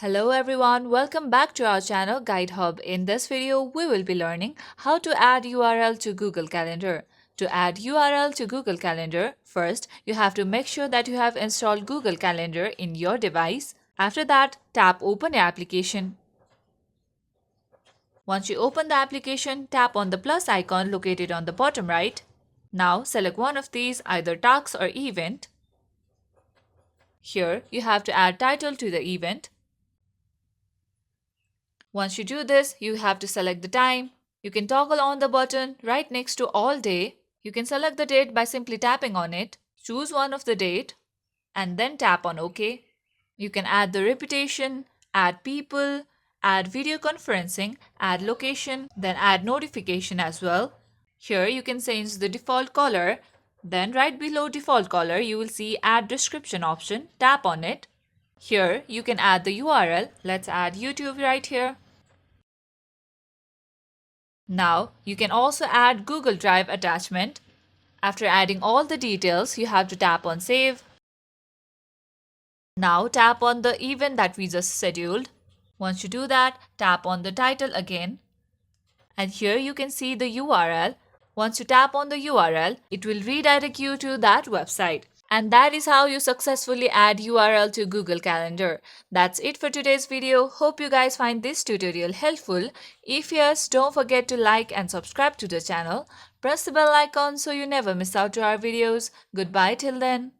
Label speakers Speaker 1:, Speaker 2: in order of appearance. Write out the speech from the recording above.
Speaker 1: Hello everyone, welcome back to our channel Guide Hub. In this video, we will be learning how to add URL to Google Calendar. To add URL to Google Calendar, first you have to make sure that you have installed Google Calendar in your device. After that, tap Open your application. Once you open the application, tap on the plus icon located on the bottom right. Now select one of these, either task or event. Here you have to add title to the event. Once you do this, you have to select the time. You can toggle on the button right next to all day. You can select the date by simply tapping on it. Choose one of the date and then tap on OK. You can add the repetition, add people, add video conferencing, add location, then add notification as well. Here you can change the default color. Then right below default color, you will see add description option. Tap on it. Here you can add the URL. Let's add YouTube right here. Now, you can also add Google Drive attachment. After adding all the details, you have to tap on Save. Now, tap on the event that we just scheduled. Once you do that, tap on the title again. And here you can see the URL. Once you tap on the URL, it will redirect you to that website. And that is how you successfully add URL to Google Calendar. That's it for today's video. Hope you guys find this tutorial helpful. If yes, don't forget to like and subscribe to the channel. Press the bell icon so you never miss out to our videos. Goodbye till then.